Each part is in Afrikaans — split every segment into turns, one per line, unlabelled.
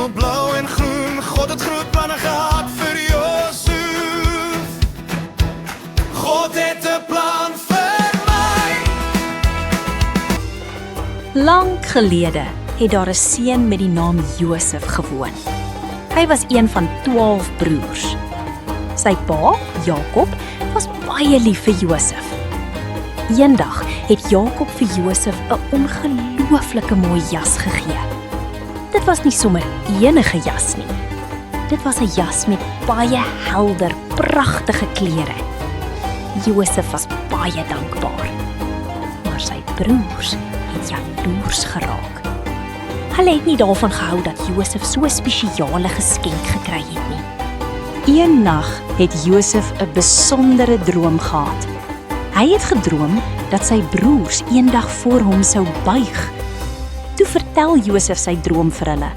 geel, blauw en groen. God het groot planne gehad vir Josef. God het 'n plan vir my.
Lang gelede het daar 'n seun met die naam Josef gewoon. Hy was een van 12 broers. Sy pa, Jakob, was baie lief vir Josef. Eendag het Jakob vir Josef 'n ongelooflike mooi jas gegee. Dit was nie sommer enige jas nie. Dit was 'n jas met baie helder, pragtige kleure. Josef was baie dankbaar. Maar sy broers het jaloers geraak. Hulle het nie daarvan gehou dat Josef so 'n spesiale geskenk gekry het nie. Een nag het Josef 'n besondere droom gehad. Hy het gedroom dat sy broers eendag voor hom sou buig. Toe vertel Josef sy droom vir hulle,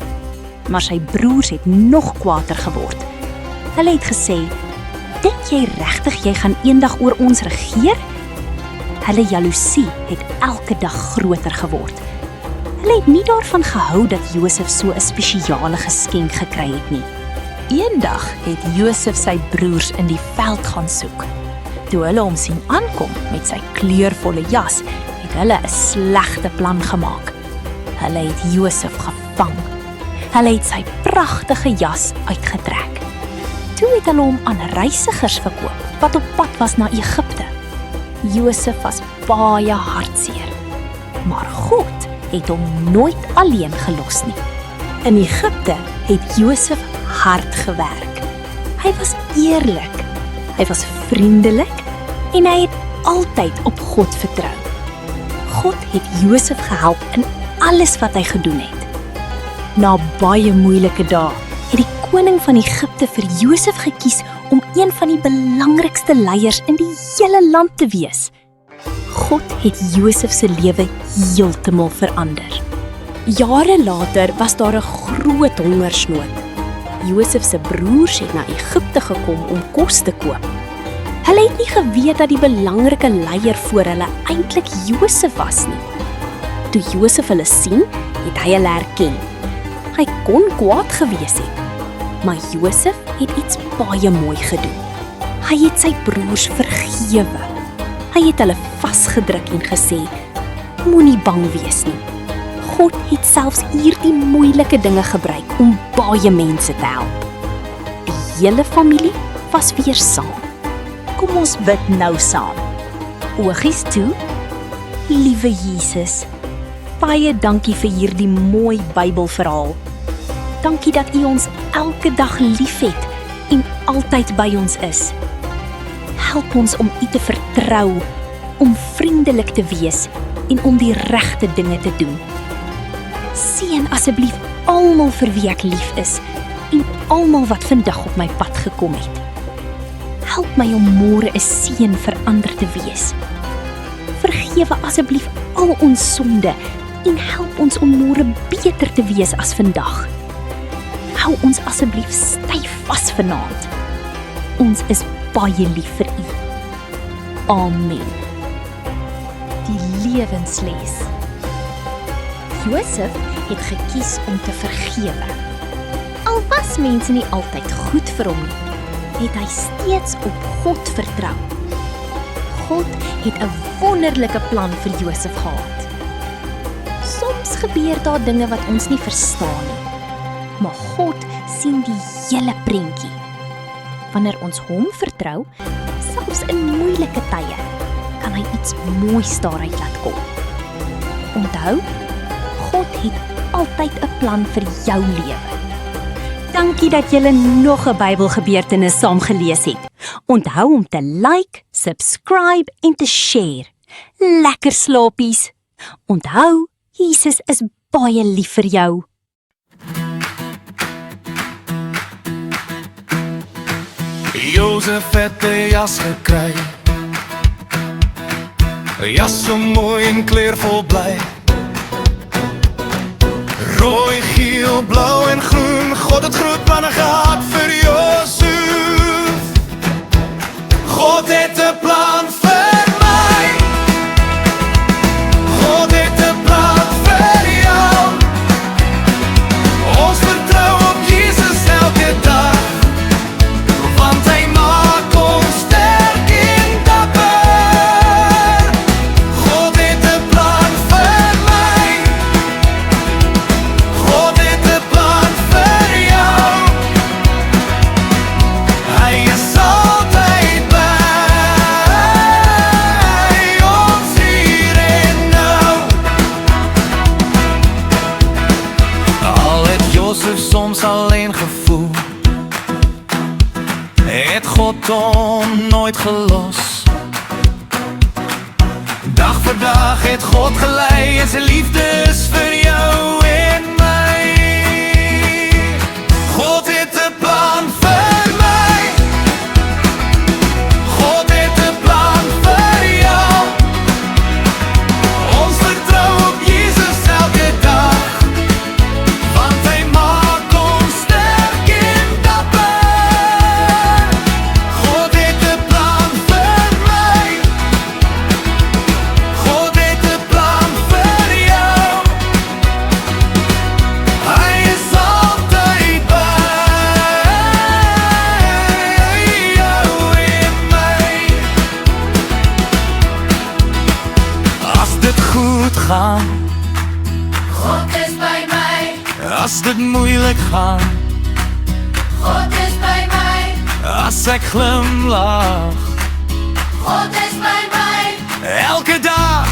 maar sy broers het nog kwaader geword. Hulle het gesê, "Dink jy regtig jy gaan eendag oor ons regeer?" Hulle jaloesie het elke dag groter geword. Hulle het nie daarvan gehou dat Josef so 'n spesiale geskenk gekry het nie. Eendag het Josef sy broers in die veld gaan soek. Toe hulle hom sien aankom met sy kleurvolle jas, het hulle 'n slegte plan gemaak. Hulle het Josef gevang. Hulle het sy pragtige jas uitgetrek. Toe het hulle hom aan reisigers verkoop wat op pad was na Egipte. Josef was baie hartseer, maar God het hom nooit alleen gelos nie. In Egipte het Josef hard gewerk. Hy was eerlik, hy was vriendelik en hy het altyd op God vertrou. God het Josef gehelp in alles wat hy gedoen het. Na baie moeilike dae het die koning van Egipte vir Josef gekies om een van die belangrikste leiers in die hele land te wees. God het Josef se lewe heeltemal verander. Jare later was daar 'n groot hongersnood. Josef se broers het na Egipte gekom om kos te koop. Hulle het nie geweet dat die belangrike leier voor hulle eintlik Josef was nie. Toe Josef hulle sien, het hy hulle herken. Hy kon kwaad gewees het, maar Josef het iets baie mooi gedoen. Hy het sy broers vergewe. Hy het hulle vasgedruk en gesê, "Moenie bang wees nie." God het selfs hierdie moeilike dinge gebruik om baie mense te help. Die hele familie was weer saam. Kom ons bid nou saam. Oogies toe. Liewe Jesus, baie dankie vir hierdie mooi Bybelverhaal. Dankie dat U ons elke dag liefhet en altyd by ons is. Help ons om U te vertrou, om vriendelik te wees en om die regte dinge te doen. Seën asseblief almal vir wie ek lief is en almal wat vandag op my pad gekom het. Help my om môre 'n seën vir ander te wees. Vergewe asseblief al ons sonde en help ons om môre beter te wees as vandag. Hou ons asseblief styf vas vanaand. Ons is baie lief vir U. Amen. Die lewensles. Josef het gekies om te vergewe. Al was mense nie altyd goed vir hom nie, het hy steeds op God vertrou. God het 'n wonderlike plan vir Josef gehad. Soms gebeur daar dinge wat ons nie verstaan nie, maar God sien die hele prentjie. Wanneer ons hom vertrou, selfs in moeilike tye, kan hy iets moois daaruit laat kom. Onthou, God het altyd 'n plan vir jou lewe. Dankie dat julle nog 'n Bybelgebeurtenis saam gelees het. Onthou om te like, subscribe en te share. Lekker slaapies. Onthou, Jesus is baie lief vir jou.
Josef het 'n jas gekry, 'n jas so mooi en kleurvol bly. Rooi, geel, blauw en groen, God het groot planne gehad vir Josef. God het 'n plan vir my. God het 'n plan vir jou. Ons vertrou Josef soms alleen gevoel, het God hom nooit gelos. Dag vir dag het God gelei en sy liefde is vir jou en my. God het 'n plan vir my, God het 'n plan vir jou. Ons vertrou op Jesus elke dag, want hy maak ons sterk en dapper. God het 'n plan vir my, God het 'n plan vir jou. Hy is altyd by jou en my. As dit goed gaan,
God is by my,
as dit moeilik gaan,
God is by my,
as ek glimlag,
God is by my,
elke dag